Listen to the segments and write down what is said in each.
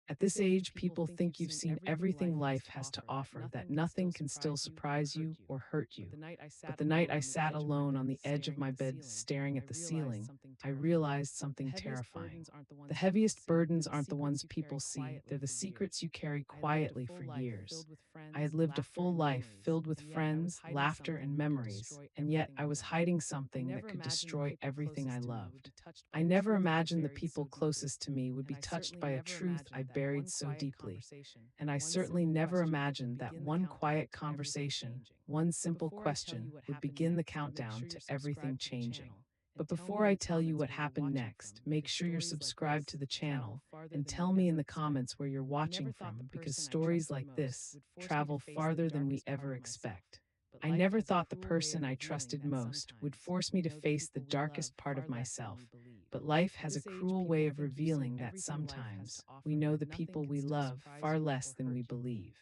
At this age, people think you've seen everything life has to offer, that nothing can still surprise you or hurt you. But the night I sat alone on the edge of my bed staring at the ceiling, I realized something terrifying. The heaviest burdens aren't the ones people see, they're the secrets you carry quietly for years. I had lived a full life filled with friends, laughter, and memories, and yet I was hiding something that could destroy everything I loved. I never imagined the people closest to me would be touched by a truth I buried so deeply. And I certainly never imagined that one quiet conversation, one simple question, would begin the countdown to everything changing. But before I tell you what happened next, make sure you're subscribed to the channel and tell me in the comments where you're watching from, because stories like this travel farther than we ever expect. I never thought the person I trusted most would force me to face the darkest part of myself, but life has a cruel way of revealing that sometimes we know the people we love far less than we believe.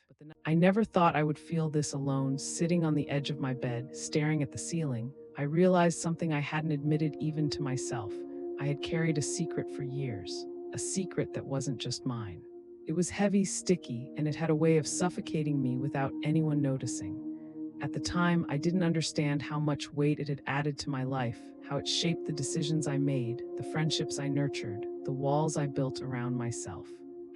I never thought I would feel this alone, sitting on the edge of my bed, staring at the ceiling. I realized something I hadn't admitted even to myself. I had carried a secret for years, a secret that wasn't just mine. It was heavy, sticky, and it had a way of suffocating me without anyone noticing. At the time, I didn't understand how much weight it had added to my life, how it shaped the decisions I made, the friendships I nurtured, the walls I built around myself.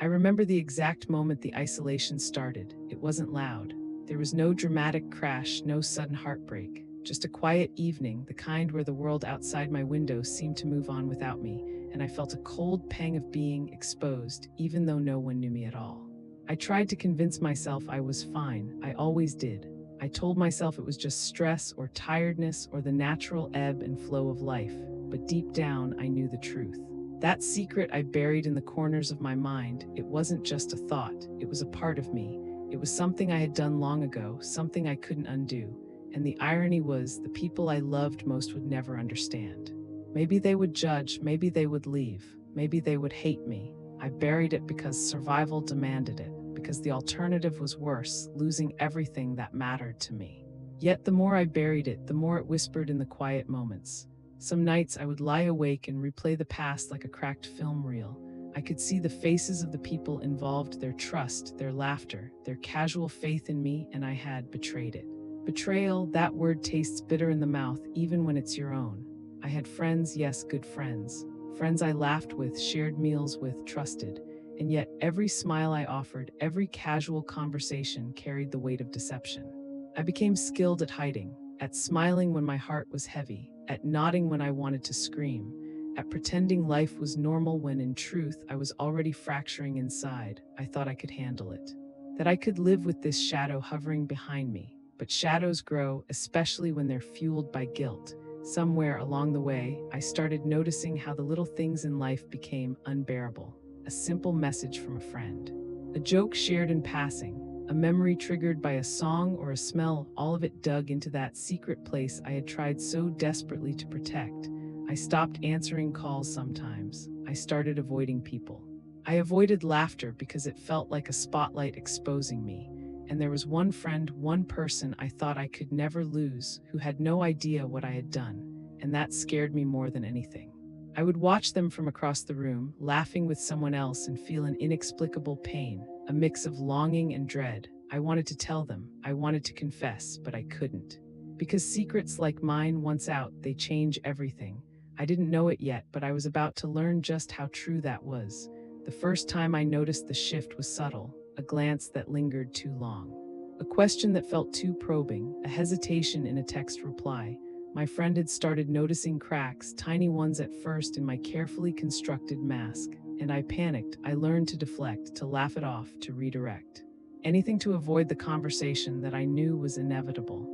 I remember the exact moment the isolation started. It wasn't loud. There was no dramatic crash, no sudden heartbreak. Just a quiet evening, the kind where the world outside my window seemed to move on without me, and I felt a cold pang of being exposed, even though no one knew me at all. I tried to convince myself I was fine. I always did. I told myself it was just stress or tiredness or the natural ebb and flow of life, but deep down I knew the truth. That secret I buried in the corners of my mind, it wasn't just a thought, it was a part of me. It was something I had done long ago, something I couldn't undo. And the irony was, the people I loved most would never understand. Maybe they would judge, maybe they would leave, maybe they would hate me. I buried it because survival demanded it, because the alternative was worse, losing everything that mattered to me. Yet the more I buried it, the more it whispered in the quiet moments. Some nights I would lie awake and replay the past like a cracked film reel. I could see the faces of the people involved, their trust, their laughter, their casual faith in me, and I had betrayed it. Betrayal, that word tastes bitter in the mouth even when it's your own. I had friends, yes, good friends. Friends I laughed with, shared meals with, trusted. And yet every smile I offered, every casual conversation carried the weight of deception. I became skilled at hiding, at smiling when my heart was heavy, at nodding when I wanted to scream, at pretending life was normal when in truth I was already fracturing inside. I thought I could handle it, that I could live with this shadow hovering behind me. But shadows grow, especially when they're fueled by guilt. Somewhere along the way, I started noticing how the little things in life became unbearable. A simple message from a friend, a joke shared in passing, a memory triggered by a song or a smell, all of it dug into that secret place I had tried so desperately to protect. I stopped answering calls sometimes. I started avoiding people. I avoided laughter because it felt like a spotlight exposing me. And there was one friend, one person I thought I could never lose, who had no idea what I had done, and that scared me more than anything. I would watch them from across the room, laughing with someone else, and feel an inexplicable pain, a mix of longing and dread. I wanted to tell them, I wanted to confess, but I couldn't. Because secrets like mine, once out, they change everything. I didn't know it yet, but I was about to learn just how true that was. The first time I noticed the shift was subtle, a glance that lingered too long, a question that felt too probing, a hesitation in a text reply. My friend had started noticing cracks, tiny ones at first, in my carefully constructed mask, and I panicked. I learned to deflect, to laugh it off, to redirect. Anything to avoid the conversation that I knew was inevitable.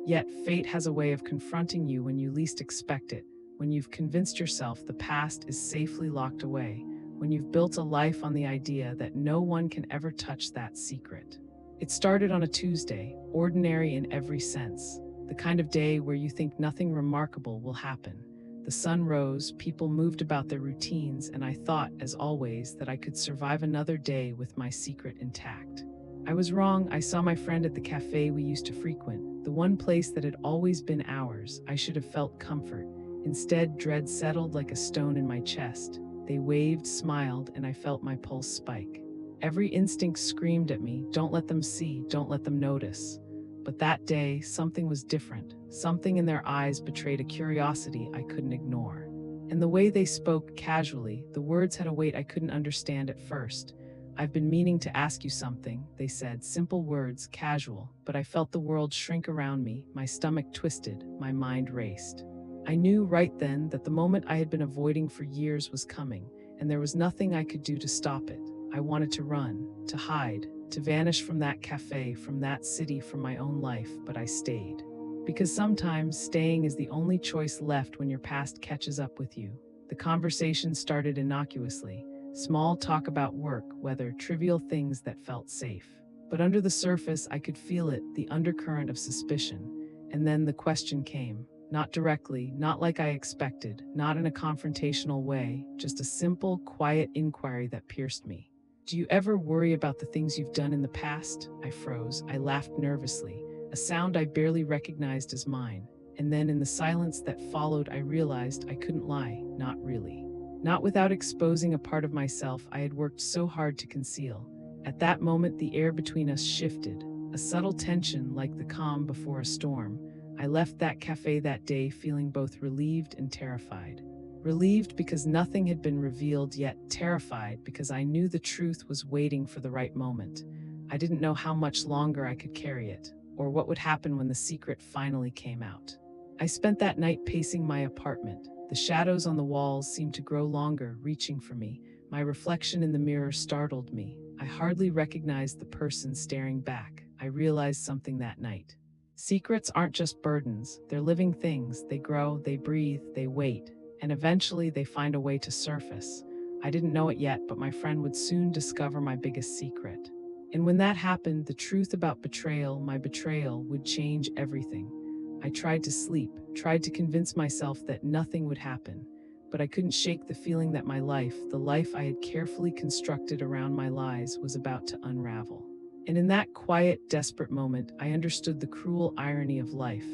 Yet fate has a way of confronting you when you least expect it, when you've convinced yourself the past is safely locked away, when you've built a life on the idea that no one can ever touch that secret. It started on a Tuesday, ordinary in every sense, the kind of day where you think nothing remarkable will happen. The sun rose, people moved about their routines, and I thought, as always, that I could survive another day with my secret intact. I was wrong. I saw my friend at the cafe we used to frequent, the one place that had always been ours. I should have felt comfort. Instead, dread settled like a stone in my chest. They waved, smiled, and I felt my pulse spike. Every instinct screamed at me, don't let them see, don't let them notice. But that day, something was different. Something in their eyes betrayed a curiosity I couldn't ignore. And the way they spoke casually, the words had a weight I couldn't understand at first. I've been meaning to ask you something, they said, simple words, casual, but I felt the world shrink around me, my stomach twisted, my mind raced. I knew right then that the moment I had been avoiding for years was coming, and there was nothing I could do to stop it. I wanted to run, to hide, to vanish from that cafe, from that city, from my own life, but I stayed. Because sometimes staying is the only choice left when your past catches up with you. The conversation started innocuously, small talk about work, weather, trivial things that felt safe. But under the surface, I could feel it, the undercurrent of suspicion. And then the question came. Not directly, not like I expected, not in a confrontational way, just a simple, quiet inquiry that pierced me. Do you ever worry about the things you've done in the past? I froze. I laughed nervously, a sound I barely recognized as mine. And then in the silence that followed, I realized I couldn't lie, not really. Not without exposing a part of myself I had worked so hard to conceal. At that moment, the air between us shifted, a subtle tension like the calm before a storm. I left that cafe that day feeling both relieved and terrified. Relieved because nothing had been revealed, yet terrified because I knew the truth was waiting for the right moment. I didn't know how much longer I could carry it, or what would happen when the secret finally came out. I spent that night pacing my apartment. The shadows on the walls seemed to grow longer, reaching for me. My reflection in the mirror startled me. I hardly recognized the person staring back. I realized something that night. Secrets aren't just burdens, they're living things. They grow, they breathe, they wait, and eventually they find a way to surface. I didn't know it yet, but my friend would soon discover my biggest secret. And when that happened, the truth about betrayal, my betrayal, would change everything. I tried to sleep, tried to convince myself that nothing would happen, but I couldn't shake the feeling that my life, the life I had carefully constructed around my lies, was about to unravel. And in that quiet, desperate moment, I understood the cruel irony of life.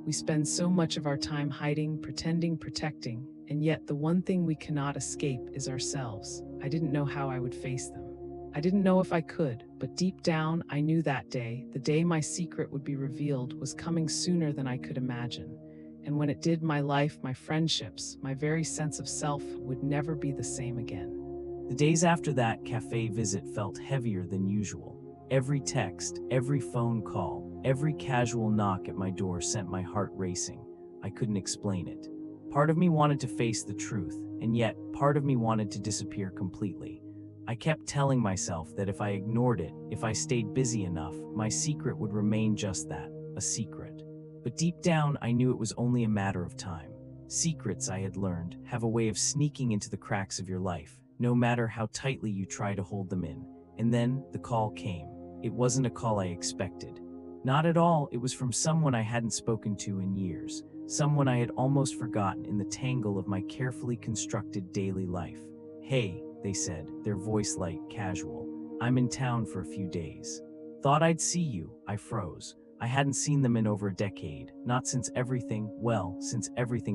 We spend so much of our time hiding, pretending, protecting, and yet the one thing we cannot escape is ourselves. I didn't know how I would face them. I didn't know if I could, but deep down, I knew that day, the day my secret would be revealed, was coming sooner than I could imagine. And when it did, my life, my friendships, my very sense of self would never be the same again. The days after that cafe visit felt heavier than usual. Every text, every phone call, every casual knock at my door sent my heart racing. I couldn't explain it. Part of me wanted to face the truth, and yet part of me wanted to disappear completely. I kept telling myself that if I ignored it, if I stayed busy enough, my secret would remain just that, a secret. But deep down, I knew it was only a matter of time. Secrets, I had learned, have a way of sneaking into the cracks of your life, no matter how tightly you try to hold them in. And then the call came. It wasn't a call I expected. Not at all. It was from someone I hadn't spoken to in years, someone I had almost forgotten in the tangle of my carefully constructed daily life. "Hey," they said, their voice light, casual. "I'm in town for a few days. Thought I'd see you." I froze. I hadn't seen them in over a decade, not since everything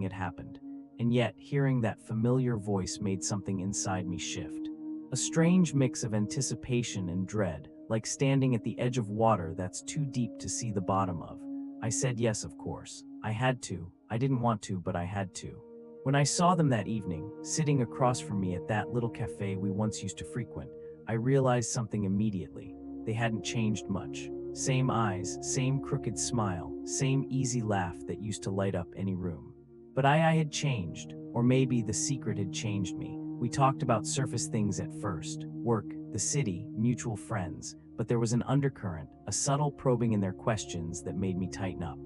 had happened. And yet, hearing that familiar voice made something inside me shift. A strange mix of anticipation and dread, like standing at the edge of water that's too deep to see the bottom of. I said yes, of course. I had to. I didn't want to, but I had to. When I saw them that evening, sitting across from me at that little cafe we once used to frequent, I realized something immediately. They hadn't changed much. Same eyes, same crooked smile, same easy laugh that used to light up any room. But I had changed, or maybe the secret had changed me. We talked about surface things at first, work, the city, mutual friends, but there was an undercurrent, a subtle probing in their questions that made me tighten up.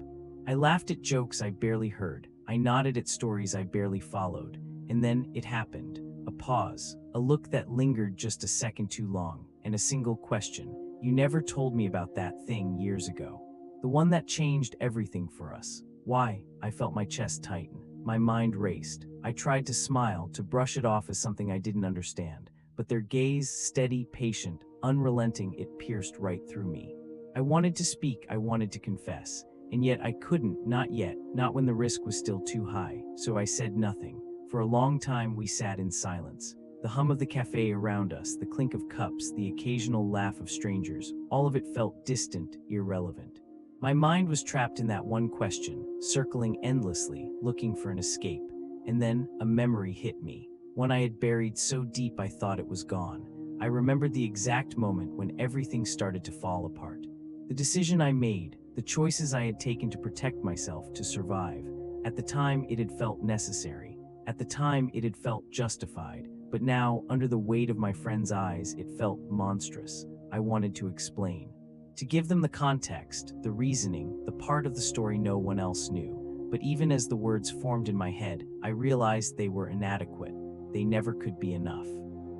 I laughed at jokes I barely heard. I nodded at stories I barely followed. And then it happened. A pause, a look that lingered just a second too long, and a single question. "You never told me about that thing years ago. The one that changed everything for us." "Why?" I felt my chest tighten. My mind raced. I tried to smile, to brush it off as something I didn't understand. But their gaze, steady, patient, unrelenting, it pierced right through me. I wanted to speak, I wanted to confess. And yet I couldn't, not yet, not when the risk was still too high. So I said nothing. For a long time we sat in silence. The hum of the cafe around us, the clink of cups, the occasional laugh of strangers, all of it felt distant, irrelevant. My mind was trapped in that one question, circling endlessly, looking for an escape. And then a memory hit me, one I had buried so deep I thought it was gone. I remembered the exact moment when everything started to fall apart. The decision I made, the choices I had taken to protect myself, to survive. At the time, it had felt necessary. At the time, it had felt justified. But now, under the weight of my friends' eyes, it felt monstrous. I wanted to explain. To give them the context, the reasoning, the part of the story no one else knew. But even as the words formed in my head, I realized they were inadequate. They never could be enough.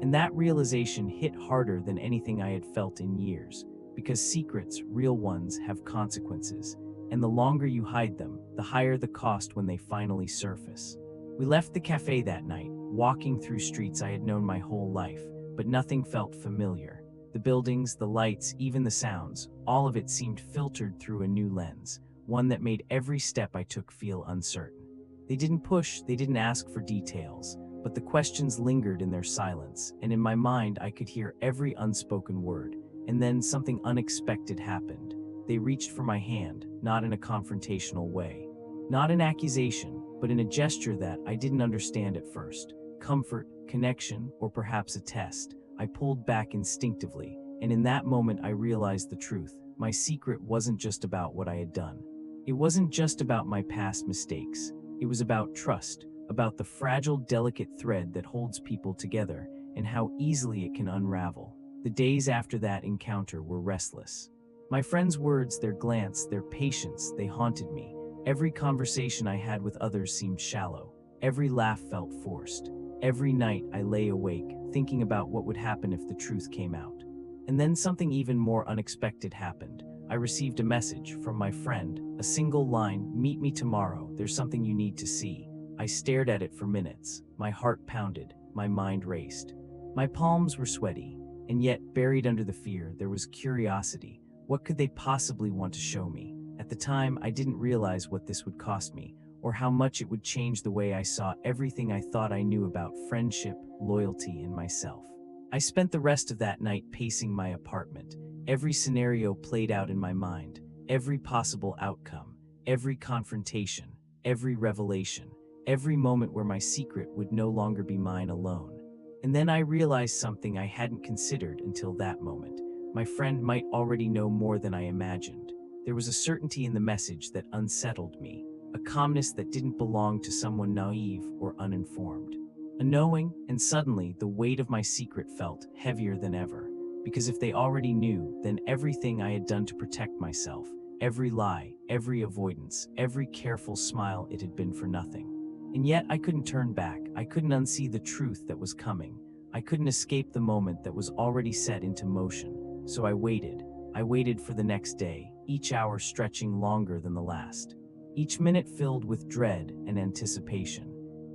And that realization hit harder than anything I had felt in years. Because secrets, real ones, have consequences. And the longer you hide them, the higher the cost when they finally surface. We left the cafe that night, walking through streets I had known my whole life, but nothing felt familiar. The buildings, the lights, even the sounds, all of it seemed filtered through a new lens, one that made every step I took feel uncertain. They didn't push, they didn't ask for details, but the questions lingered in their silence, and in my mind I could hear every unspoken word. And then something unexpected happened. They reached for my hand, not in a confrontational way. Not an accusation, but in a gesture that I didn't understand at first. Comfort, connection, or perhaps a test. I pulled back instinctively, and in that moment I realized the truth. My secret wasn't just about what I had done. It wasn't just about my past mistakes. It was about trust, about the fragile, delicate thread that holds people together, and how easily it can unravel. The days after that encounter were restless. My friends' words, their glance, their patience, they haunted me. Every conversation I had with others seemed shallow. Every laugh felt forced. Every night I lay awake, thinking about what would happen if the truth came out. And then something even more unexpected happened. I received a message from my friend, a single line, "Meet me tomorrow, there's something you need to see." I stared at it for minutes. My heart pounded, my mind raced. My palms were sweaty, and yet buried under the fear, there was curiosity. What could they possibly want to show me? At the time, I didn't realize what this would cost me, or how much it would change the way I saw everything I thought I knew about friendship, loyalty, and myself. I spent the rest of that night pacing my apartment. Every scenario played out in my mind, every possible outcome, every confrontation, every revelation, every moment where my secret would no longer be mine alone. And then I realized something I hadn't considered until that moment. My friend might already know more than I imagined. There was a certainty in the message that unsettled me, a calmness that didn't belong to someone naive or uninformed. A knowing, and suddenly the weight of my secret felt heavier than ever. Because if they already knew, then everything I had done to protect myself, every lie, every avoidance, every careful smile, it had been for nothing. And yet I couldn't turn back. I couldn't unsee the truth that was coming. I couldn't escape the moment that was already set into motion. So I waited. I waited for the next day, each hour stretching longer than the last. Each minute filled with dread and anticipation.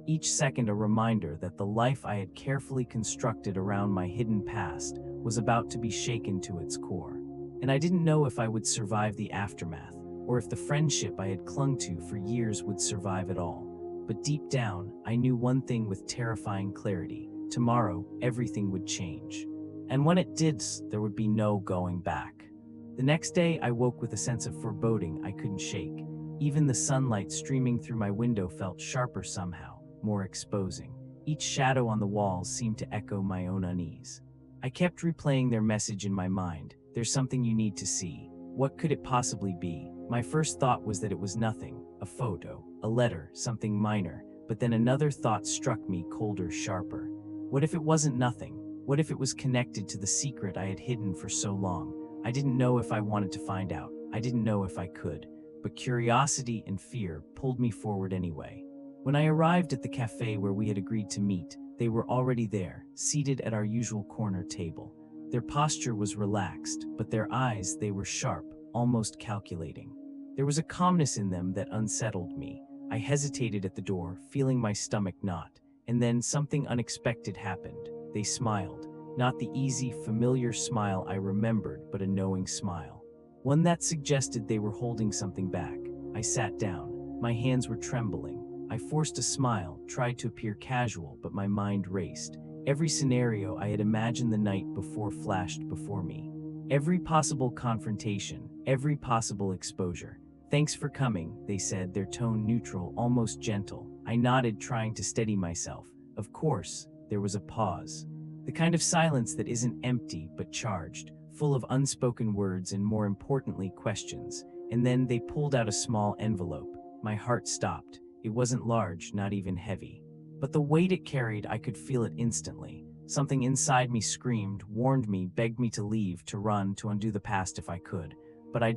Each second a reminder that the life I had carefully constructed around my hidden past was about to be shaken to its core. And I didn't know if I would survive the aftermath, or if the friendship I had clung to for years would survive at all. But deep down, I knew one thing with terrifying clarity. Tomorrow, everything would change. And when it did, there would be no going back. The next day, I woke with a sense of foreboding I couldn't shake. Even the sunlight streaming through my window felt sharper somehow, more exposing. Each shadow on the walls seemed to echo my own unease. I kept replaying their message in my mind. There's something you need to see. What could it possibly be? My first thought was that it was nothing. A photo, a letter, something minor. But then another thought struck me, colder, sharper. What if it wasn't nothing? What if it was connected to the secret I had hidden for so long? I didn't know if I wanted to find out. I didn't know if I could. But curiosity and fear pulled me forward anyway. When I arrived at the cafe where we had agreed to meet, they were already there, seated at our usual corner table. Their posture was relaxed, but their eyes, they were sharp, almost calculating. There was a calmness in them that unsettled me. I hesitated at the door, feeling my stomach knot, and then something unexpected happened. They smiled, not the easy, familiar smile I remembered, but a knowing smile. One that suggested they were holding something back. I sat down. My hands were trembling. I forced a smile, tried to appear casual, but my mind raced. Every scenario I had imagined the night before flashed before me. Every possible confrontation, every possible exposure. "Thanks for coming," they said, their tone neutral, almost gentle. I nodded, trying to steady myself. Of course, there was a pause. The kind of silence that isn't empty but charged, full of unspoken words and, more importantly, questions. And then they pulled out a small envelope. My heart stopped. It wasn't large, not even heavy. But the weight it carried, I could feel it instantly. Something inside me screamed, warned me, begged me to leave, to run, to undo the past if I could. But I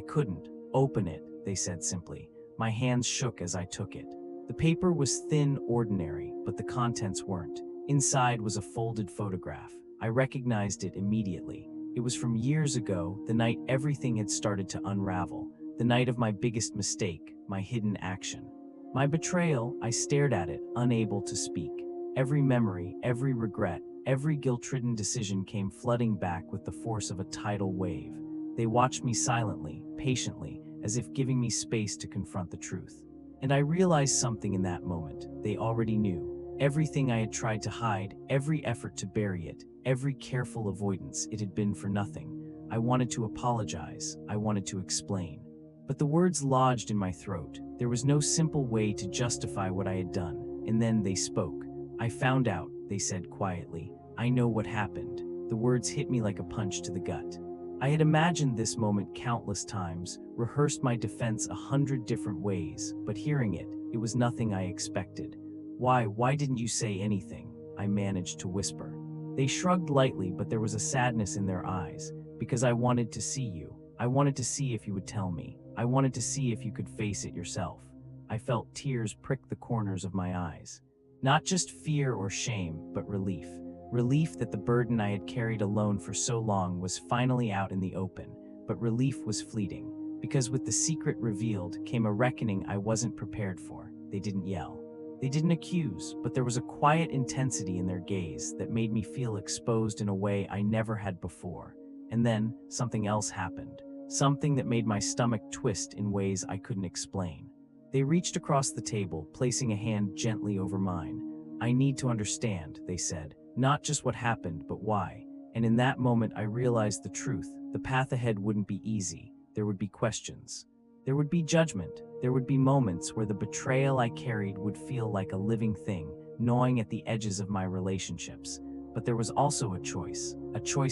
couldn't. "Open it," they said simply. My hands shook as I took it. The paper was thin, ordinary, but the contents weren't. Inside was a folded photograph. I recognized it immediately. It was from years ago, the night everything had started to unravel. The night of my biggest mistake, my hidden action. My betrayal. I stared at it, unable to speak. Every memory, every regret, every guilt-ridden decision came flooding back with the force of a tidal wave. They watched me silently, patiently, as if giving me space to confront the truth. And I realized something in that moment. They already knew. Everything I had tried to hide, every effort to bury it, every careful avoidance, it had been for nothing. I wanted to apologize. I wanted to explain. But the words lodged in my throat. There was no simple way to justify what I had done. And then they spoke. "I found out," they said quietly. "I know what happened." The words hit me like a punch to the gut. I had imagined this moment countless times, rehearsed my defense 100 different ways, but hearing it, it was nothing I expected. Why didn't you say anything?" I managed to whisper. They shrugged lightly, but there was a sadness in their eyes. "Because I wanted to see you. I wanted to see if you would tell me. I wanted to see if you could face it yourself." I felt tears prick the corners of my eyes. Not just fear or shame, but relief. Relief that the burden I had carried alone for so long was finally out in the open. But relief was fleeting, because with the secret revealed came a reckoning I wasn't prepared for. They didn't yell. They didn't accuse, but there was a quiet intensity in their gaze that made me feel exposed in a way I never had before. And then something else happened. Something that made my stomach twist in ways I couldn't explain. They reached across the table, placing a hand gently over mine. "I need to understand," they said. "Not just what happened, but why." And in that moment, I realized the truth. The path ahead wouldn't be easy. There would be questions. There would be judgment. There would be moments where the betrayal I carried would feel like a living thing, gnawing at the edges of my relationships. But there was also a choice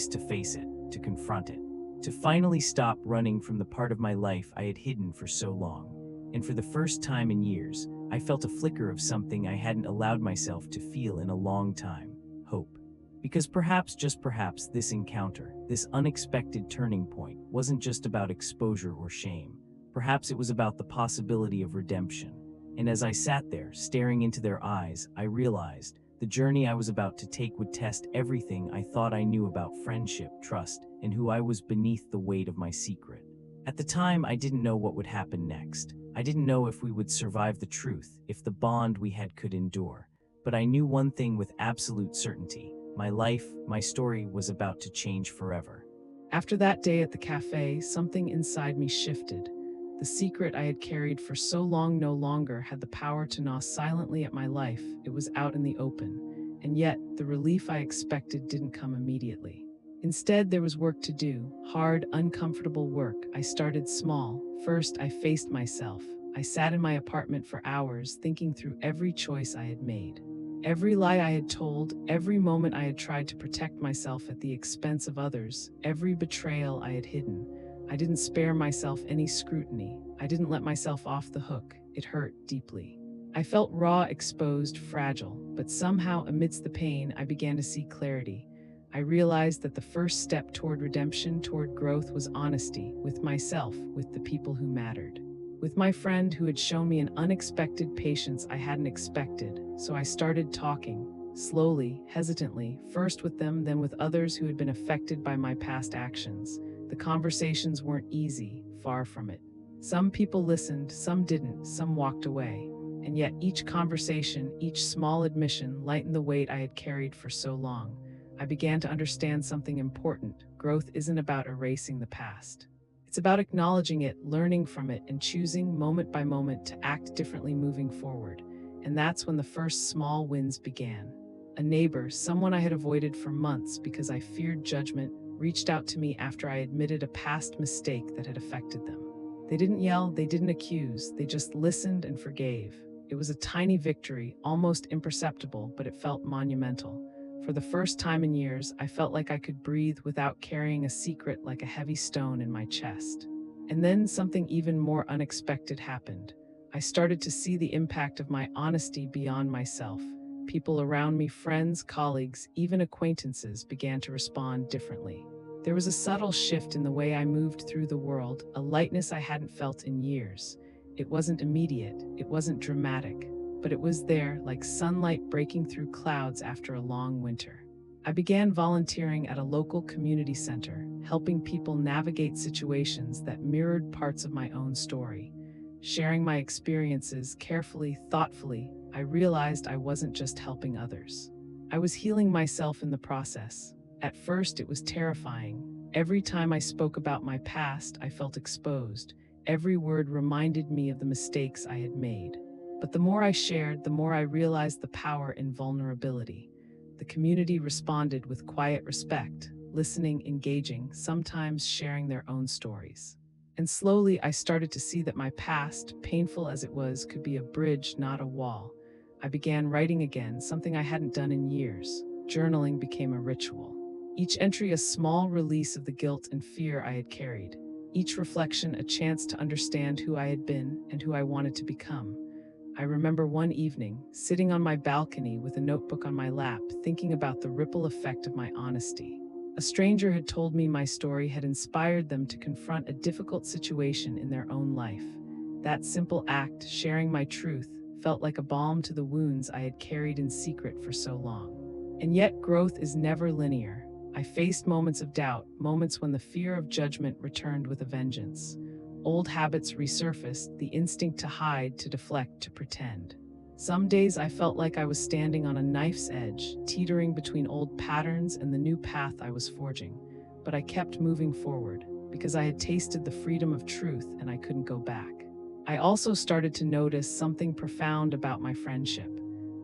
to face it, to confront it, to finally stop running from the part of my life I had hidden for so long. And for the first time in years, I felt a flicker of something I hadn't allowed myself to feel in a long time: hope. Because perhaps, just perhaps, this encounter, this unexpected turning point, wasn't just about exposure or shame. Perhaps it was about the possibility of redemption. And as I sat there, staring into their eyes, I realized the journey I was about to take would test everything I thought I knew about friendship, trust, and who I was beneath the weight of my secret. At the time, I didn't know what would happen next. I didn't know if we would survive the truth, if the bond we had could endure. But I knew one thing with absolute certainty. My life, my story, was about to change forever. After that day at the cafe, something inside me shifted. The secret I had carried for so long no longer had the power to gnaw silently at my life. It was out in the open. And yet, the relief I expected didn't come immediately. Instead, there was work to do, hard, uncomfortable work. I started small. First, I faced myself. I sat in my apartment for hours, thinking through every choice I had made. Every lie I had told, every moment I had tried to protect myself at the expense of others, every betrayal I had hidden. I didn't spare myself any scrutiny. I didn't let myself off the hook. It hurt deeply. I felt raw, exposed, fragile, but somehow, amidst the pain, I began to see clarity. I realized that the first step toward redemption, toward growth, was honesty with myself, with the people who mattered, with my friend who had shown me an unexpected patience I hadn't expected. So I started talking, slowly, hesitantly, first with them, then with others who had been affected by my past actions. The conversations weren't easy, far from it. Some people listened, some didn't, some walked away. And yet each conversation, each small admission lightened the weight I had carried for so long. I began to understand something important. Growth isn't about erasing the past. It's about acknowledging it, learning from it, and choosing moment by moment to act differently moving forward. And that's when the first small wins began. A neighbor, someone I had avoided for months because I feared judgment, reached out to me after I admitted a past mistake that had affected them. They didn't yell, they didn't accuse, they just listened and forgave. It was a tiny victory, almost imperceptible, but it felt monumental. For the first time in years, I felt like I could breathe without carrying a secret like a heavy stone in my chest. And then something even more unexpected happened. I started to see the impact of my honesty beyond myself. People around me, friends, colleagues, even acquaintances, began to respond differently. There was a subtle shift in the way I moved through the world, a lightness I hadn't felt in years. It wasn't immediate, it wasn't dramatic, but it was there, like sunlight breaking through clouds after a long winter. I began volunteering at a local community center, helping people navigate situations that mirrored parts of my own story. Sharing my experiences carefully, thoughtfully, I realized I wasn't just helping others. I was healing myself in the process. At first, it was terrifying. Every time I spoke about my past, I felt exposed. Every word reminded me of the mistakes I had made. But the more I shared, the more I realized the power in vulnerability. The community responded with quiet respect, listening, engaging, sometimes sharing their own stories. And slowly, I started to see that my past, painful as it was, could be a bridge, not a wall. I began writing again, something I hadn't done in years. Journaling became a ritual. Each entry a small release of the guilt and fear I had carried. Each reflection a chance to understand who I had been and who I wanted to become. I remember one evening, sitting on my balcony with a notebook on my lap, thinking about the ripple effect of my honesty. A stranger had told me my story had inspired them to confront a difficult situation in their own life. That simple act, sharing my truth, felt like a balm to the wounds I had carried in secret for so long. And yet, growth is never linear. I faced moments of doubt, moments when the fear of judgment returned with a vengeance. Old habits resurfaced, the instinct to hide, to deflect, to pretend. Some days I felt like I was standing on a knife's edge, teetering between old patterns and the new path I was forging. But I kept moving forward, because I had tasted the freedom of truth and I couldn't go back. I also started to notice something profound about my friendship.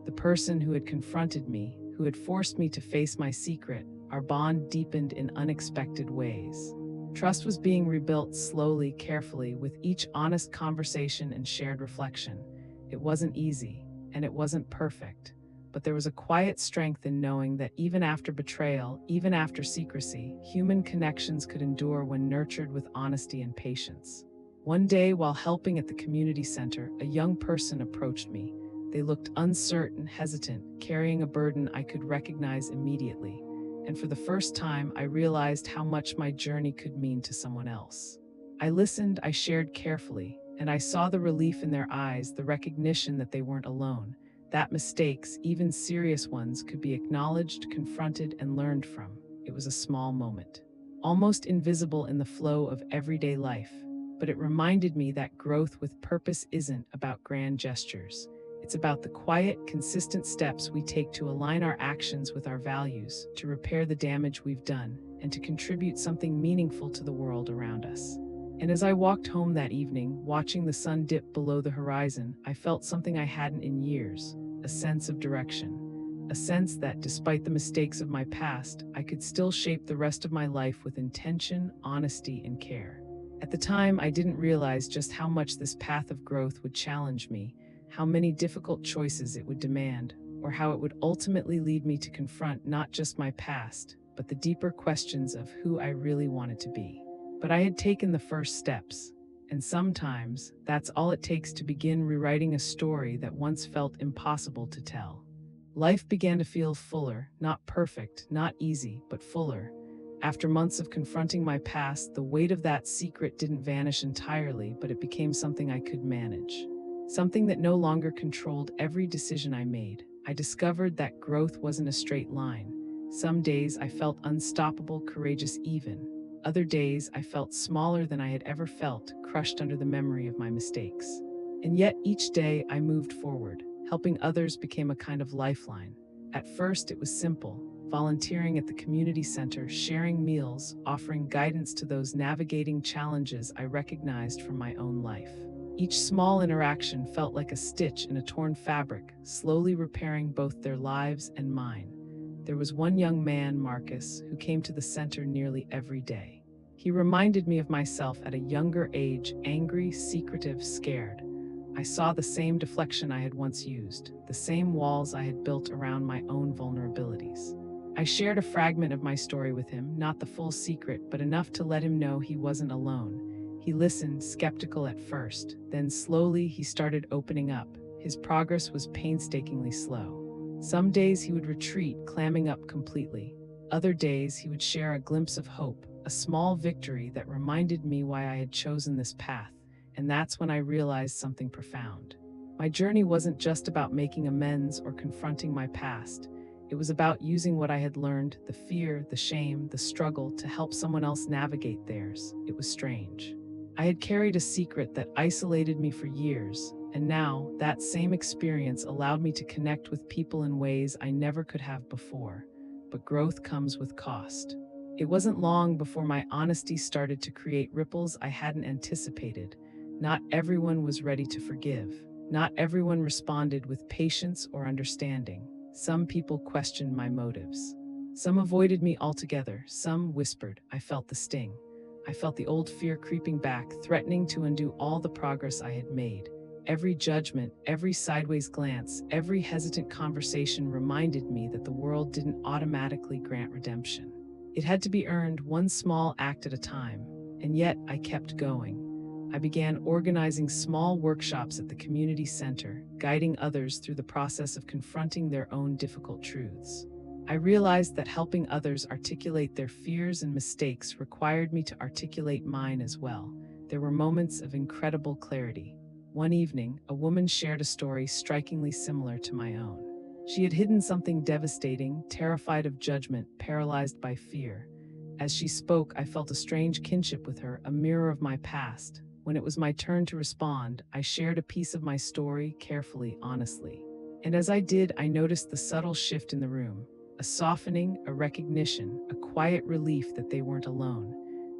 The person who had confronted me, who had forced me to face my secret, our bond deepened in unexpected ways. Trust was being rebuilt slowly, carefully, with each honest conversation and shared reflection. It wasn't easy, and it wasn't perfect, but there was a quiet strength in knowing that even after betrayal, even after secrecy, human connections could endure when nurtured with honesty and patience. One day, while helping at the community center, a young person approached me. They looked uncertain, hesitant, carrying a burden I could recognize immediately. And for the first time, I realized how much my journey could mean to someone else. I listened, I shared carefully, and I saw the relief in their eyes, the recognition that they weren't alone, that mistakes, even serious ones, could be acknowledged, confronted, and learned from. It was a small moment, almost invisible in the flow of everyday life, but it reminded me that growth with purpose isn't about grand gestures. It's about the quiet, consistent steps we take to align our actions with our values, to repair the damage we've done, and to contribute something meaningful to the world around us. And as I walked home that evening, watching the sun dip below the horizon, I felt something I hadn't in years, a sense of direction. A sense that, despite the mistakes of my past, I could still shape the rest of my life with intention, honesty, and care. At the time, I didn't realize just how much this path of growth would challenge me, how many difficult choices it would demand, or how it would ultimately lead me to confront not just my past, but the deeper questions of who I really wanted to be. But I had taken the first steps, and sometimes that's all it takes to begin rewriting a story that once felt impossible to tell. Life began to feel fuller, not perfect, not easy, but fuller. After months of confronting my past, the weight of that secret didn't vanish entirely, but it became something I could manage. Something that no longer controlled every decision I made. I discovered that growth wasn't a straight line. Some days I felt unstoppable, courageous even. Other days I felt smaller than I had ever felt, crushed under the memory of my mistakes. And yet each day I moved forward. Helping others became a kind of lifeline. At first it was simple, volunteering at the community center, sharing meals, offering guidance to those navigating challenges I recognized from my own life. Each small interaction felt like a stitch in a torn fabric, slowly repairing both their lives and mine. There was one young man, Marcus, who came to the center nearly every day. He reminded me of myself at a younger age, angry, secretive, scared. I saw the same deflection I had once used, the same walls I had built around my own vulnerabilities. I shared a fragment of my story with him, not the full secret, but enough to let him know he wasn't alone. He listened, skeptical at first. Then slowly he started opening up. His progress was painstakingly slow. Some days he would retreat, clamming up completely. Other days he would share a glimpse of hope, a small victory that reminded me why I had chosen this path. And that's when I realized something profound. My journey wasn't just about making amends or confronting my past. It was about using what I had learned, the fear, the shame, the struggle, to help someone else navigate theirs. It was strange. I had carried a secret that isolated me for years, and now that same experience allowed me to connect with people in ways I never could have before. But growth comes with cost. It wasn't long before my honesty started to create ripples I hadn't anticipated. Not everyone was ready to forgive. Not everyone responded with patience or understanding. Some people questioned my motives. Some avoided me altogether. Some whispered. I felt the sting. I felt the old fear creeping back, threatening to undo all the progress I had made. Every judgment, every sideways glance, every hesitant conversation reminded me that the world didn't automatically grant redemption. It had to be earned, one small act at a time. And yet I kept going. I began organizing small workshops at the community center, guiding others through the process of confronting their own difficult truths. I realized that helping others articulate their fears and mistakes required me to articulate mine as well. There were moments of incredible clarity. One evening, a woman shared a story strikingly similar to my own. She had hidden something devastating, terrified of judgment, paralyzed by fear. As she spoke, I felt a strange kinship with her, a mirror of my past. When it was my turn to respond, I shared a piece of my story, carefully, honestly. And as I did, I noticed the subtle shift in the room, a softening, a recognition, a quiet relief that they weren't alone.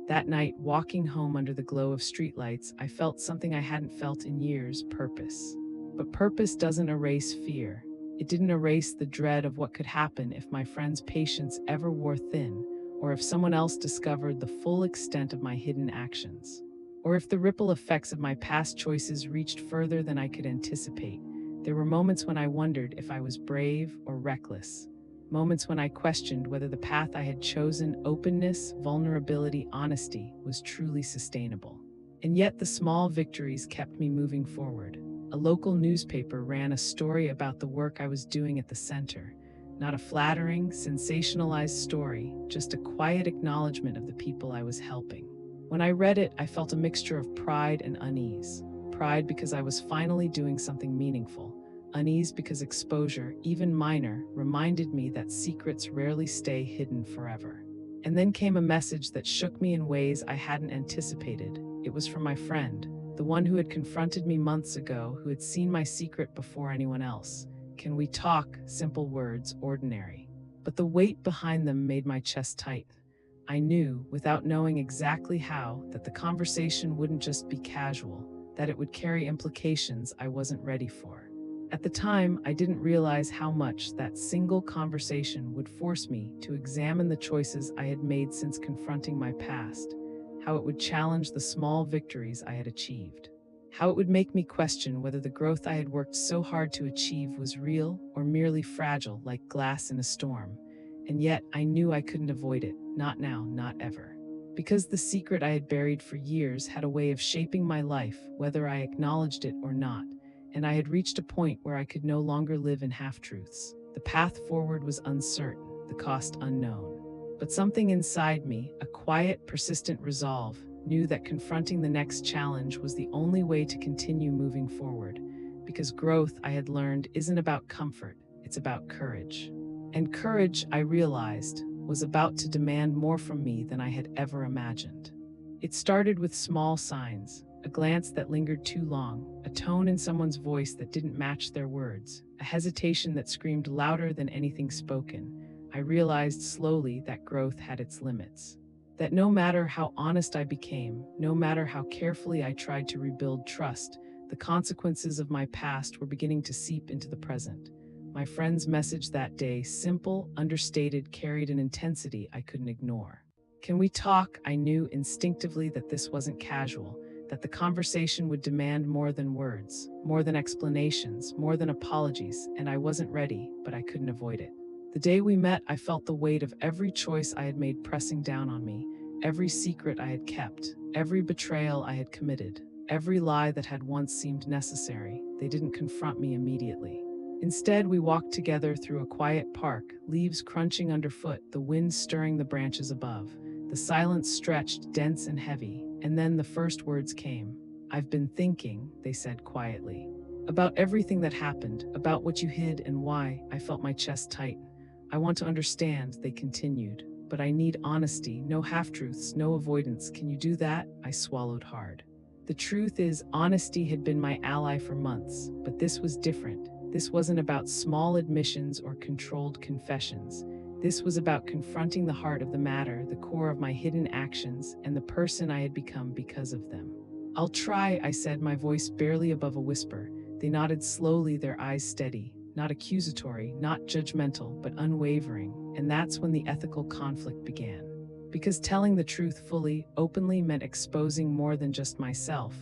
That night, walking home under the glow of streetlights, I felt something I hadn't felt in years: purpose. But purpose doesn't erase fear. It didn't erase the dread of what could happen if my friend's patience ever wore thin, or if someone else discovered the full extent of my hidden actions, or if the ripple effects of my past choices reached further than I could anticipate. There were moments when I wondered if I was brave or reckless, moments when I questioned whether the path I had chosen, openness, vulnerability, honesty, was truly sustainable. And yet the small victories kept me moving forward. A local newspaper ran a story about the work I was doing at the center. Not a flattering, sensationalized story, just a quiet acknowledgement of the people I was helping. When I read it, I felt a mixture of pride and unease. Pride because I was finally doing something meaningful. Unease because exposure, even minor, reminded me that secrets rarely stay hidden forever. And then came a message that shook me in ways I hadn't anticipated. It was from my friend, the one who had confronted me months ago, who had seen my secret before anyone else. Can we talk? Simple words, ordinary. But the weight behind them made my chest tight. I knew, without knowing exactly how, that the conversation wouldn't just be casual, that it would carry implications I wasn't ready for. At the time, I didn't realize how much that single conversation would force me to examine the choices I had made since confronting my past, how it would challenge the small victories I had achieved, how it would make me question whether the growth I had worked so hard to achieve was real or merely fragile, like glass in a storm. And yet, I knew I couldn't avoid it, not now, not ever. Because the secret I had buried for years had a way of shaping my life, whether I acknowledged it or not, and I had reached a point where I could no longer live in half-truths. The path forward was uncertain, the cost unknown. But something inside me, a quiet, persistent resolve, knew that confronting the next challenge was the only way to continue moving forward. Because growth, I had learned, isn't about comfort, it's about courage. And courage, I realized, was about to demand more from me than I had ever imagined. It started with small signs: a glance that lingered too long, a tone in someone's voice that didn't match their words, a hesitation that screamed louder than anything spoken. I realized slowly that growth had its limits. That no matter how honest I became, no matter how carefully I tried to rebuild trust, the consequences of my past were beginning to seep into the present. My friend's message that day, simple, understated, carried an intensity I couldn't ignore. Can we talk? I knew instinctively that this wasn't casual, that the conversation would demand more than words, more than explanations, more than apologies, and I wasn't ready, but I couldn't avoid it. The day we met, I felt the weight of every choice I had made pressing down on me, every secret I had kept, every betrayal I had committed, every lie that had once seemed necessary. They didn't confront me immediately. Instead, we walked together through a quiet park, leaves crunching underfoot, the wind stirring the branches above. The silence stretched, dense and heavy, and then the first words came. "I've been thinking," they said quietly, "about everything that happened, about what you hid and why." I felt my chest tighten. "I want to understand," they continued, "but I need honesty, no half-truths, no avoidance. Can you do that?" I swallowed hard. The truth is, honesty had been my ally for months, but this was different. This wasn't about small admissions or controlled confessions. This was about confronting the heart of the matter, the core of my hidden actions, and the person I had become because of them. "I'll try," I said, my voice barely above a whisper. They nodded slowly, their eyes steady, not accusatory, not judgmental, but unwavering, and that's when the ethical conflict began. Because telling the truth fully, openly meant exposing more than just myself.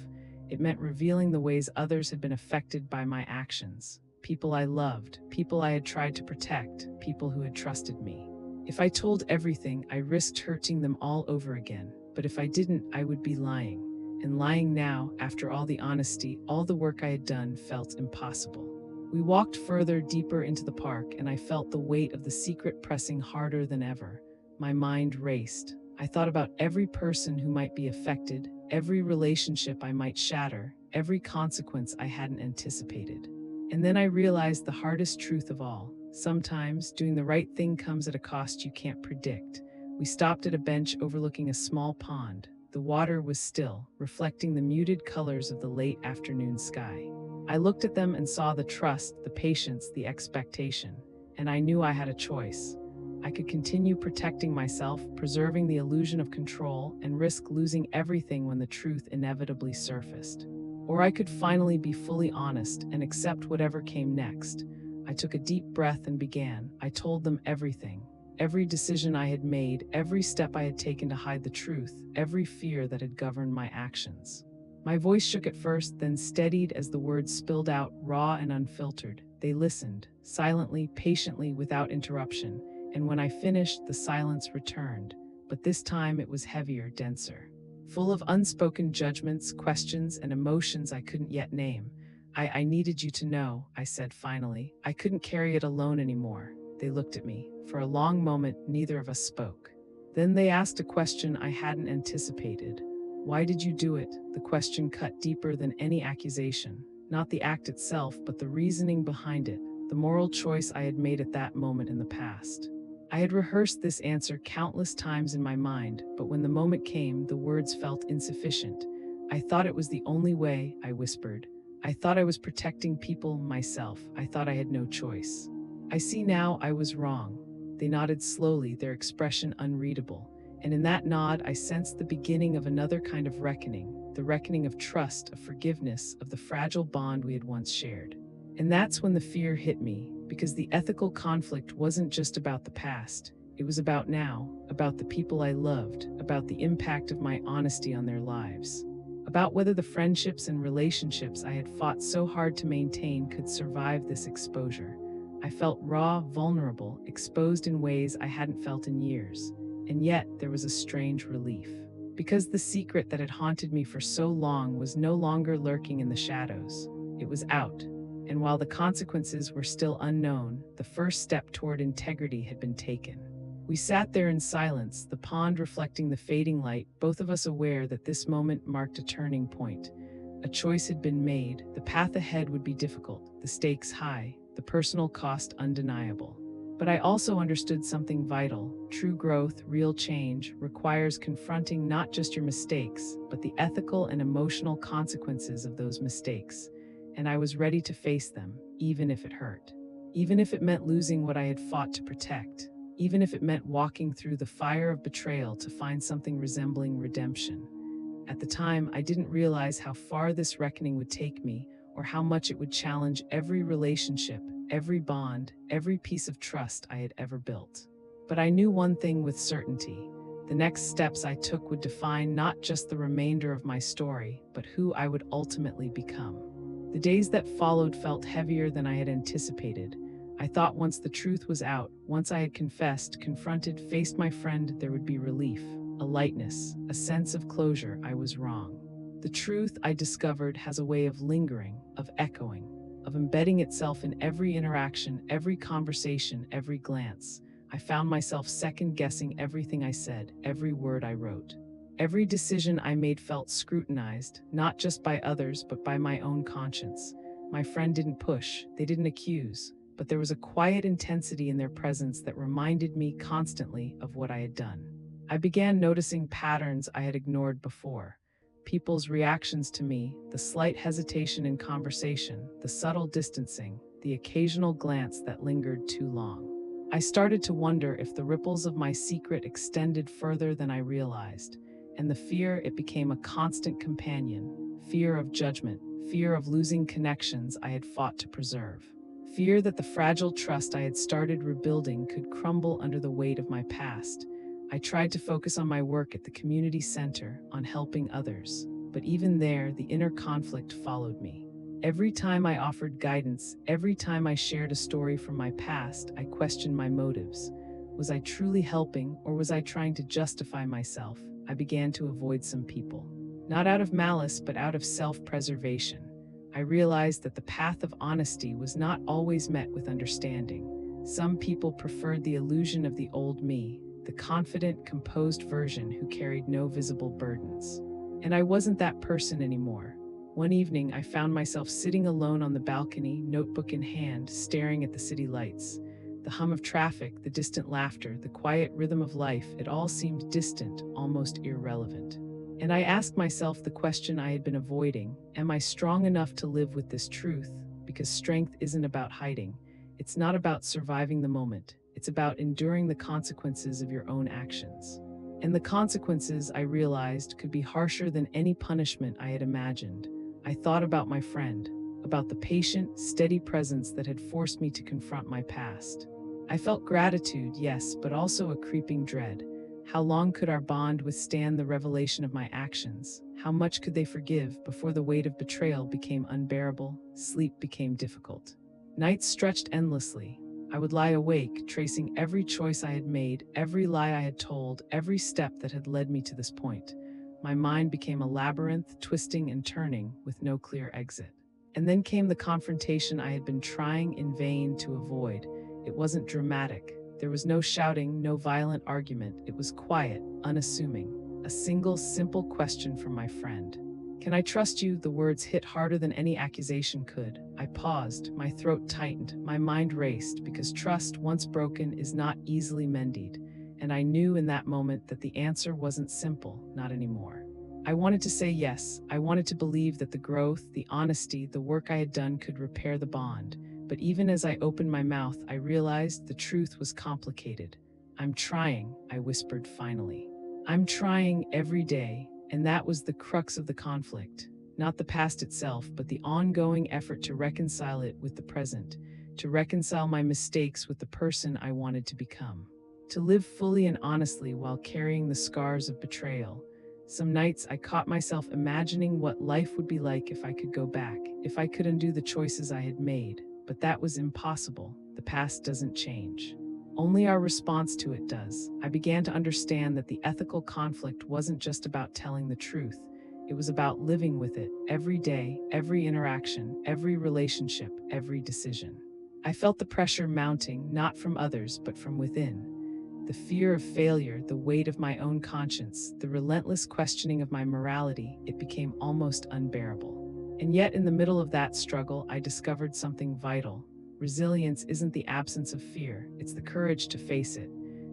It meant revealing the ways others had been affected by my actions. People I loved, people I had tried to protect, people who had trusted me. If I told everything, I risked hurting them all over again. But if I didn't, I would be lying. And lying now, after all the honesty, all the work I had done, felt impossible. We walked further, deeper into the park, and I felt the weight of the secret pressing harder than ever. My mind raced. I thought about every person who might be affected, every relationship I might shatter, every consequence I hadn't anticipated. And then I realized the hardest truth of all. Sometimes doing the right thing comes at a cost you can't predict. We stopped at a bench overlooking a small pond. The water was still, reflecting the muted colors of the late afternoon sky. I looked at them and saw the trust, the patience, the expectation, and I knew I had a choice. I could continue protecting myself, preserving the illusion of control, and risk losing everything when the truth inevitably surfaced. Or I could finally be fully honest and accept whatever came next. I took a deep breath and began. I told them everything. Every decision I had made, every step I had taken to hide the truth, every fear that had governed my actions. My voice shook at first, then steadied as the words spilled out, raw and unfiltered. They listened, silently, patiently, without interruption. And when I finished, the silence returned. But this time it was heavier, denser. Full of unspoken judgments, questions, and emotions I couldn't yet name. I needed you to know," I said finally. "I couldn't carry it alone anymore." They looked at me. For a long moment, neither of us spoke. Then they asked a question I hadn't anticipated. "Why did you do it?" The question cut deeper than any accusation. Not the act itself, but the reasoning behind it, the moral choice I had made at that moment in the past. I had rehearsed this answer countless times in my mind, but when the moment came, the words felt insufficient. "I thought it was the only way," I whispered. "I thought I was protecting people, myself. I thought I had no choice." "I see now I was wrong." They nodded slowly, their expression unreadable. And in that nod, I sensed the beginning of another kind of reckoning, the reckoning of trust, of forgiveness, of the fragile bond we had once shared. And that's when the fear hit me, because the ethical conflict wasn't just about the past. It was about now, about the people I loved, about the impact of my honesty on their lives, about whether the friendships and relationships I had fought so hard to maintain could survive this exposure. I felt raw, vulnerable, exposed in ways I hadn't felt in years. And yet, there was a strange relief. Because the secret that had haunted me for so long was no longer lurking in the shadows. It was out. And while the consequences were still unknown, the first step toward integrity had been taken. We sat there in silence, the pond reflecting the fading light, both of us aware that this moment marked a turning point. A choice had been made. The path ahead would be difficult, the stakes high, the personal cost undeniable. But I also understood something vital. True growth, real change, requires confronting not just your mistakes, but the ethical and emotional consequences of those mistakes. And I was ready to face them, even if it hurt. Even if it meant losing what I had fought to protect. even if it meant walking through the fire of betrayal to find something resembling redemption. At the time, I didn't realize how far this reckoning would take me, or how much it would challenge every relationship, every bond, every piece of trust I had ever built. But I knew one thing with certainty. The next steps I took would define not just the remainder of my story, but who I would ultimately become. The days that followed felt heavier than I had anticipated. I thought once the truth was out, once I had confessed, confronted, faced my friend, there would be relief, a lightness, a sense of closure. I was wrong. The truth, I discovered, has a way of lingering, of echoing, of embedding itself in every interaction, every conversation, every glance. I found myself second-guessing everything I said, every word I wrote. Every decision I made felt scrutinized, not just by others, but by my own conscience. My friend didn't push, they didn't accuse, but there was a quiet intensity in their presence that reminded me constantly of what I had done. I began noticing patterns I had ignored before. People's reactions to me, the slight hesitation in conversation, the subtle distancing, the occasional glance that lingered too long. I started to wonder if the ripples of my secret extended further than I realized, and the fear, it became a constant companion. Fear of judgment, fear of losing connections I had fought to preserve. Fear that the fragile trust I had started rebuilding could crumble under the weight of my past. I tried to focus on my work at the community center, on helping others. But even there, the inner conflict followed me. Every time I offered guidance, every time I shared a story from my past, I questioned my motives. Was I truly helping, or was I trying to justify myself? I began to avoid some people. Not out of malice, but out of self-preservation. I realized that the path of honesty was not always met with understanding. Some people preferred the illusion of the old me, the confident, composed version who carried no visible burdens. And I wasn't that person anymore. One evening, I found myself sitting alone on the balcony, notebook in hand, staring at the city lights. The hum of traffic, the distant laughter, the quiet rhythm of life, it all seemed distant, almost irrelevant. And I asked myself the question I had been avoiding: am I strong enough to live with this truth? Because strength isn't about hiding. It's not about surviving the moment. It's about enduring the consequences of your own actions. And the consequences, I realized, could be harsher than any punishment I had imagined. I thought about my friend, about the patient, steady presence that had forced me to confront my past. I felt gratitude, yes, but also a creeping dread. How long could our bond withstand the revelation of my actions? How much could they forgive before the weight of betrayal became unbearable, sleep became difficult? Nights stretched endlessly. I would lie awake, tracing every choice I had made, every lie I had told, every step that had led me to this point. My mind became a labyrinth, twisting and turning, with no clear exit. And then came the confrontation I had been trying in vain to avoid. It wasn't dramatic. There was no shouting, no violent argument. It was quiet, unassuming. A single, simple question from my friend. "Can I trust you?" The words hit harder than any accusation could. I paused, my throat tightened, my mind raced, because trust, once broken, is not easily mended. And I knew in that moment that the answer wasn't simple, not anymore. I wanted to say yes. I wanted to believe that the growth, the honesty, the work I had done could repair the bond. But even as I opened my mouth, I realized the truth was complicated. "I'm trying," I whispered finally. "I'm trying every day." And that was the crux of the conflict. Not the past itself, but the ongoing effort to reconcile it with the present, to reconcile my mistakes with the person I wanted to become, to live fully and honestly while carrying the scars of betrayal. Some nights I caught myself imagining what life would be like if I could go back, if I could undo the choices I had made. But that was impossible. The past doesn't change. Only our response to it does. I began to understand that the ethical conflict wasn't just about telling the truth. It was about living with it every day, every interaction, every relationship, every decision. I felt the pressure mounting, not from others, but from within. The fear of failure, the weight of my own conscience, the relentless questioning of my morality, it became almost unbearable. And yet, in the middle of that struggle, I discovered something vital. Resilience isn't the absence of fear, it's the courage to face it,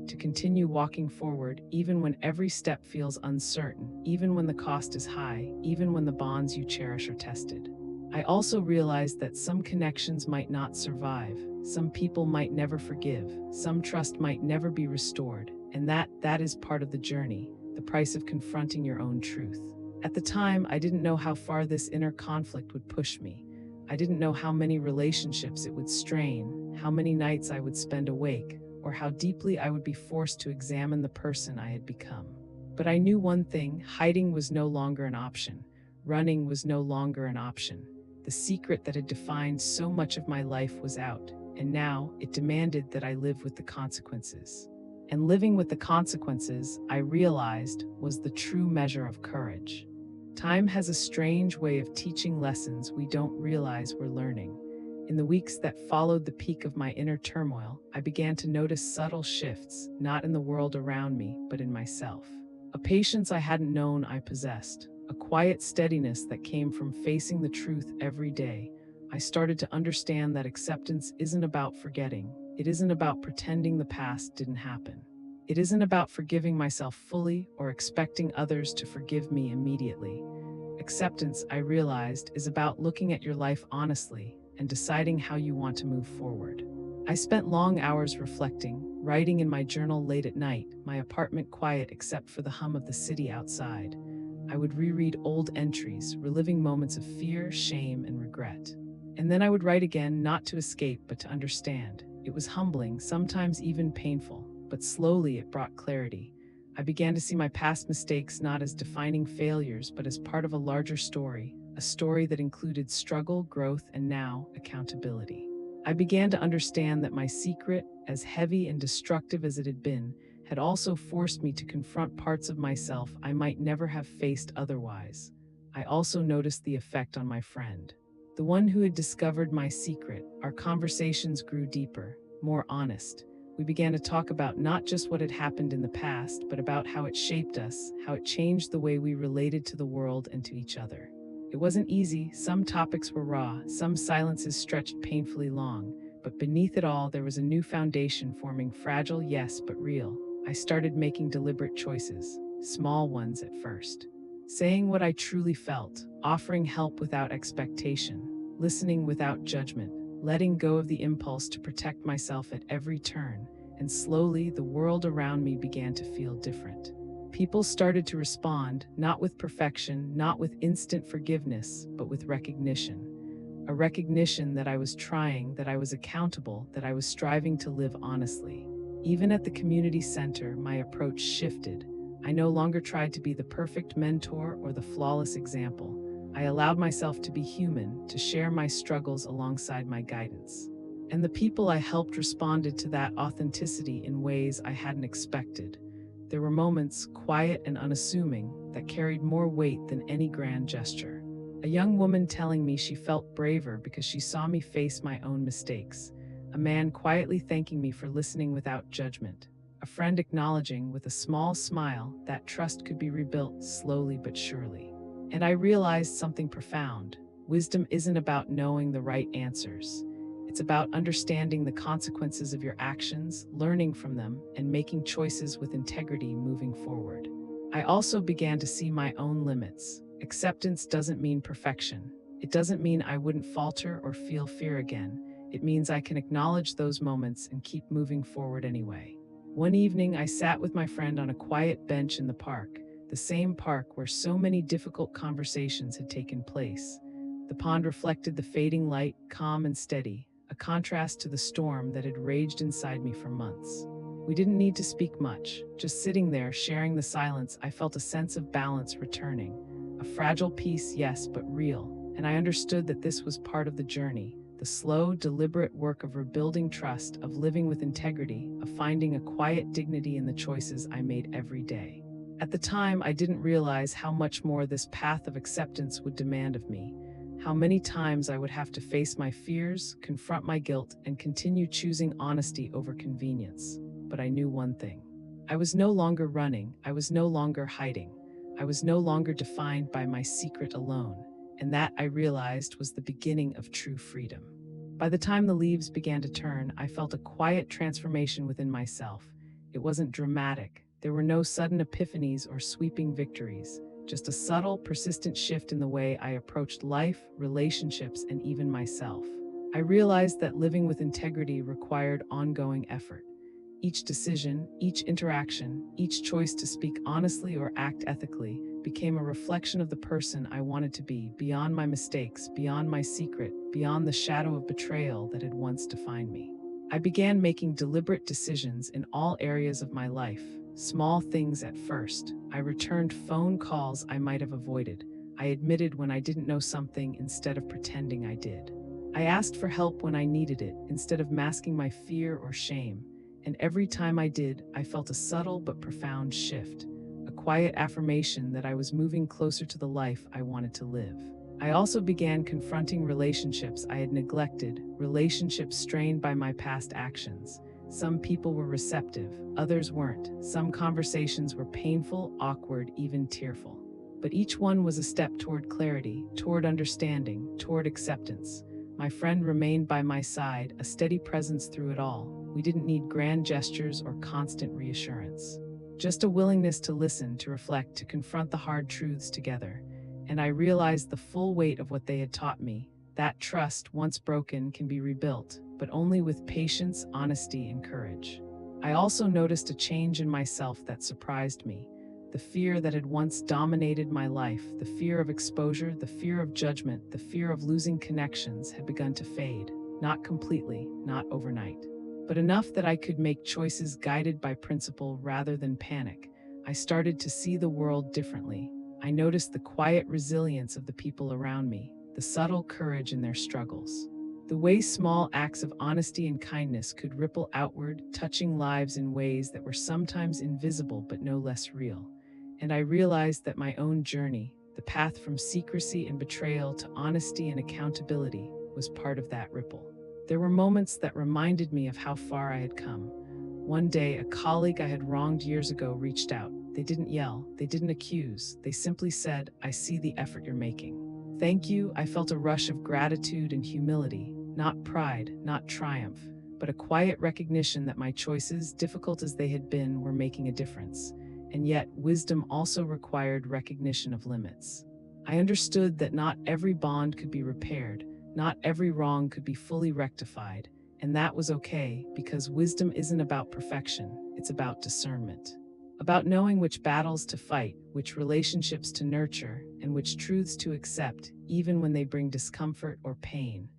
to continue walking forward even when every step feels uncertain, even when the cost is high, even when the bonds you cherish are tested. I also realized that some connections might not survive. Some people might never forgive, some trust might never be restored, and that is part of the journey, the price of confronting your own truth. At the time, I didn't know how far this inner conflict would push me. I didn't know how many relationships it would strain, how many nights I would spend awake, or how deeply I would be forced to examine the person I had become. But I knew one thing: hiding was no longer an option. Running was no longer an option. The secret that had defined so much of my life was out, and now it demanded that I live with the consequences. And living with the consequences, I realized, was the true measure of courage. Time has a strange way of teaching lessons we don't realize we're learning. In the weeks that followed the peak of my inner turmoil, I began to notice subtle shifts, not in the world around me, but in myself. A patience I hadn't known I possessed, a quiet steadiness that came from facing the truth every day. I started to understand that acceptance isn't about forgetting. It isn't about pretending the past didn't happen. It isn't about forgiving myself fully or expecting others to forgive me immediately. Acceptance, I realized, is about looking at your life honestly and deciding how you want to move forward. I spent long hours reflecting, writing in my journal late at night, my apartment quiet except for the hum of the city outside. I would reread old entries, reliving moments of fear, shame, and regret. And then I would write again, not to escape, but to understand. It was humbling, sometimes even painful, but slowly it brought clarity. I began to see my past mistakes not as defining failures, but as part of a larger story, a story that included struggle, growth, and now, accountability. I began to understand that my secret, as heavy and destructive as it had been, had also forced me to confront parts of myself I might never have faced otherwise. I also noticed the effect on my friend, the one who had discovered my secret. Our conversations grew deeper, more honest. We began to talk about not just what had happened in the past, but about how it shaped us, how it changed the way we related to the world and to each other. It wasn't easy. Some topics were raw, some silences stretched painfully long, but beneath it all, there was a new foundation forming, fragile, yes, but real. I started making deliberate choices, small ones at first. Saying what I truly felt, offering help without expectation, listening without judgment, letting go of the impulse to protect myself at every turn, and slowly the world around me began to feel different. People started to respond, not with perfection, not with instant forgiveness, but with recognition. A recognition that I was trying, that I was accountable, that I was striving to live honestly. Even at the community center, my approach shifted. I no longer tried to be the perfect mentor or the flawless example. I allowed myself to be human, to share my struggles alongside my guidance. And the people I helped responded to that authenticity in ways I hadn't expected. There were moments, quiet and unassuming, that carried more weight than any grand gesture. A young woman telling me she felt braver because she saw me face my own mistakes. A man quietly thanking me for listening without judgment. A friend acknowledging with a small smile that trust could be rebuilt slowly but surely. And I realized something profound. Wisdom isn't about knowing the right answers. It's about understanding the consequences of your actions, learning from them, and making choices with integrity moving forward. I also began to see my own limits. Acceptance doesn't mean perfection. It doesn't mean I wouldn't falter or feel fear again. It means I can acknowledge those moments and keep moving forward anyway. One evening, I sat with my friend on a quiet bench in the park, the same park where so many difficult conversations had taken place. The pond reflected the fading light, calm and steady, a contrast to the storm that had raged inside me for months. We didn't need to speak much. Just sitting there, sharing the silence, I felt a sense of balance returning. A fragile peace, yes, but real. And I understood that this was part of the journey, the slow, deliberate work of rebuilding trust, of living with integrity, of finding a quiet dignity in the choices I made every day. At the time, I didn't realize how much more this path of acceptance would demand of me. How many times I would have to face my fears, confront my guilt, and continue choosing honesty over convenience. But I knew one thing. I was no longer running, I was no longer hiding. I was no longer defined by my secret alone, and that, I realized, was the beginning of true freedom. By the time the leaves began to turn, I felt a quiet transformation within myself. It wasn't dramatic. There were no sudden epiphanies or sweeping victories, just a subtle, persistent shift in the way I approached life, relationships, and even myself. I realized that living with integrity required ongoing effort. Each decision, each interaction, each choice to speak honestly or act ethically became a reflection of the person I wanted to be, beyond my mistakes, beyond my secret, beyond the shadow of betrayal that had once defined me. I began making deliberate decisions in all areas of my life, small things at first. I returned phone calls I might have avoided. I admitted when I didn't know something instead of pretending I did. I asked for help when I needed it instead of masking my fear or shame. And every time I did, I felt a subtle but profound shift, a quiet affirmation that I was moving closer to the life I wanted to live. I also began confronting relationships I had neglected, relationships strained by my past actions. Some people were receptive, others weren't. Some conversations were painful, awkward, even tearful. But each one was a step toward clarity, toward understanding, toward acceptance. My friend remained by my side, a steady presence through it all. We didn't need grand gestures or constant reassurance. Just a willingness to listen, to reflect, to confront the hard truths together. And I realized the full weight of what they had taught me. That trust, once broken, can be rebuilt, but only with patience, honesty, and courage. I also noticed a change in myself that surprised me. The fear that had once dominated my life, the fear of exposure, the fear of judgment, the fear of losing connections had begun to fade. Not completely, not overnight, but enough that I could make choices guided by principle rather than panic. I started to see the world differently. I noticed the quiet resilience of the people around me, the subtle courage in their struggles. The way small acts of honesty and kindness could ripple outward, touching lives in ways that were sometimes invisible but no less real. And I realized that my own journey, the path from secrecy and betrayal to honesty and accountability, was part of that ripple. There were moments that reminded me of how far I had come. One day, a colleague I had wronged years ago reached out. They didn't yell, they didn't accuse, they simply said, "I see the effort you're making. Thank you." I felt a rush of gratitude and humility, not pride, not triumph, but a quiet recognition that my choices, difficult as they had been, were making a difference. And yet, wisdom also required recognition of limits. I understood that not every bond could be repaired, not every wrong could be fully rectified, and that was okay, because wisdom isn't about perfection, it's about discernment. About knowing which battles to fight, which relationships to nurture, and which truths to accept, even when they bring discomfort or pain.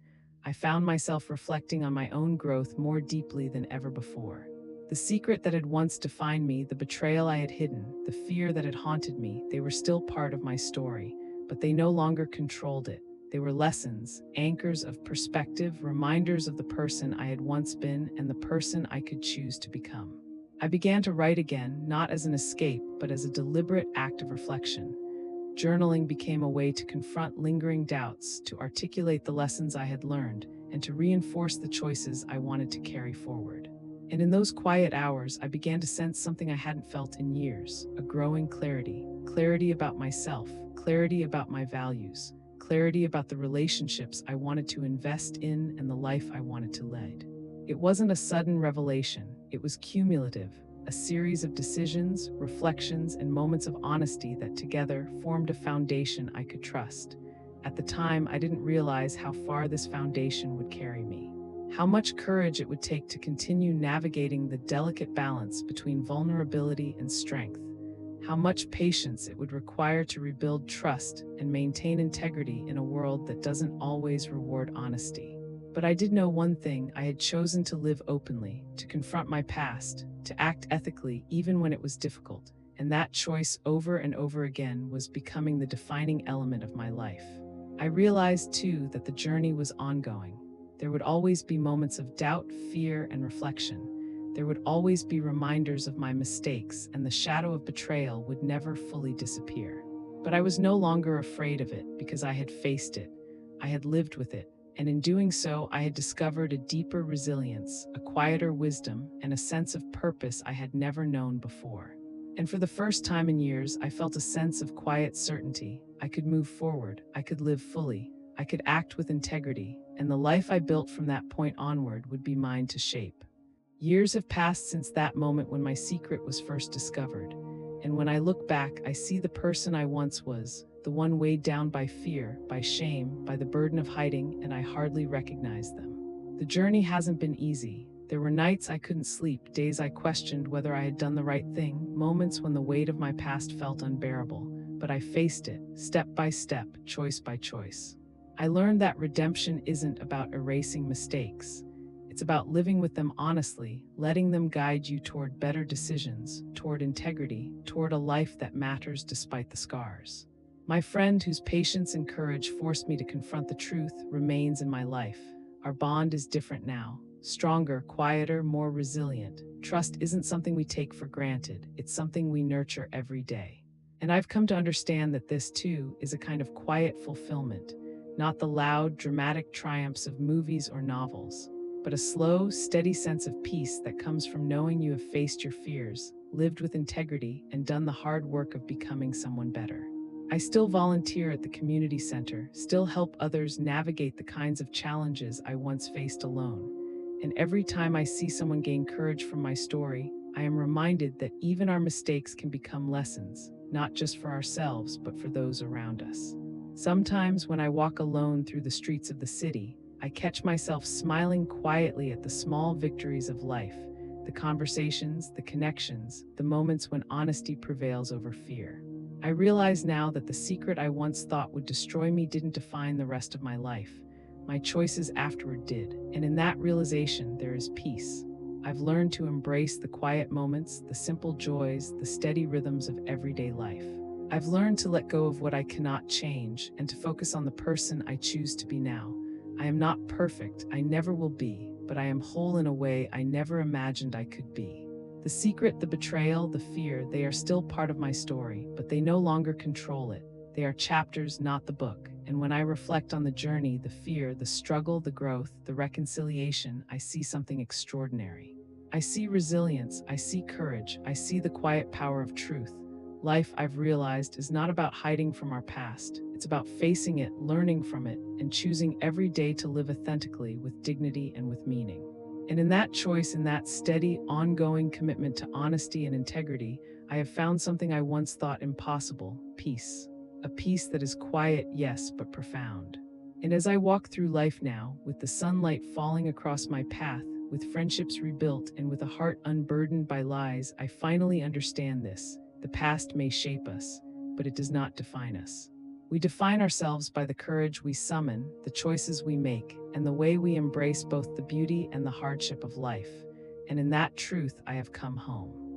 I found myself reflecting on my own growth more deeply than ever before. The secret that had once defined me, the betrayal I had hidden, the fear that had haunted me, they were still part of my story, but they no longer controlled it. They were lessons, anchors of perspective, reminders of the person I had once been and the person I could choose to become. I began to write again, not as an escape, but as a deliberate act of reflection. Journaling became a way to confront lingering doubts, to articulate the lessons I had learned, and to reinforce the choices I wanted to carry forward. And in those quiet hours, I began to sense something I hadn't felt in years, a growing clarity. Clarity about myself, clarity about my values, clarity about the relationships I wanted to invest in and the life I wanted to lead. It wasn't a sudden revelation, it was cumulative, a series of decisions, reflections, and moments of honesty that together formed a foundation I could trust. At the time, I didn't realize how far this foundation would carry me. How much courage it would take to continue navigating the delicate balance between vulnerability and strength. How much patience it would require to rebuild trust and maintain integrity in a world that doesn't always reward honesty. But I did know one thing: I had chosen to live openly, to confront my past, to act ethically even when it was difficult. And that choice over and over again was becoming the defining element of my life. I realized too that the journey was ongoing. There would always be moments of doubt, fear, and reflection. There would always be reminders of my mistakes, and the shadow of betrayal would never fully disappear. But I was no longer afraid of it because I had faced it. I had lived with it. And in doing so, I had discovered a deeper resilience, a quieter wisdom, and a sense of purpose I had never known before. And for the first time in years, I felt a sense of quiet certainty. I could move forward, I could live fully, I could act with integrity, and the life I built from that point onward would be mine to shape. Years have passed since that moment when my secret was first discovered. And when I look back, I see the person I once was, the one weighed down by fear, by shame, by the burden of hiding, and I hardly recognized them. The journey hasn't been easy. There were nights I couldn't sleep, days I questioned whether I had done the right thing, moments when the weight of my past felt unbearable. But I faced it, step by step, choice by choice. I learned that redemption isn't about erasing mistakes. It's about living with them honestly, letting them guide you toward better decisions, toward integrity, toward a life that matters despite the scars. My friend, whose patience and courage forced me to confront the truth, remains in my life. Our bond is different now, stronger, quieter, more resilient. Trust isn't something we take for granted, it's something we nurture every day. And I've come to understand that this, too, is a kind of quiet fulfillment, not the loud, dramatic triumphs of movies or novels, but a slow, steady sense of peace that comes from knowing you have faced your fears, lived with integrity, and done the hard work of becoming someone better. I still volunteer at the community center, still help others navigate the kinds of challenges I once faced alone. And every time I see someone gain courage from my story, I am reminded that even our mistakes can become lessons, not just for ourselves, but for those around us. Sometimes when I walk alone through the streets of the city, I catch myself smiling quietly at the small victories of life, the conversations, the connections, the moments when honesty prevails over fear. I realize now that the secret I once thought would destroy me didn't define the rest of my life. My choices afterward did, and in that realization there is peace. I've learned to embrace the quiet moments, the simple joys, the steady rhythms of everyday life. I've learned to let go of what I cannot change and to focus on the person I choose to be now. I am not perfect, I never will be, but I am whole in a way I never imagined I could be. The secret, the betrayal, the fear, they are still part of my story, but they no longer control it. They are chapters, not the book. And when I reflect on the journey, the fear, the struggle, the growth, the reconciliation, I see something extraordinary. I see resilience, I see courage, I see the quiet power of truth. Life, I've realized, is not about hiding from our past. It's about facing it, learning from it, and choosing every day to live authentically, with dignity and with meaning. And in that choice, in that steady, ongoing commitment to honesty and integrity, I have found something I once thought impossible: peace. A peace that is quiet, yes, but profound. And as I walk through life now, with the sunlight falling across my path, with friendships rebuilt, and with a heart unburdened by lies, I finally understand this. The past may shape us, but it does not define us. We define ourselves by the courage we summon, the choices we make, and the way we embrace both the beauty and the hardship of life. And in that truth, I have come home.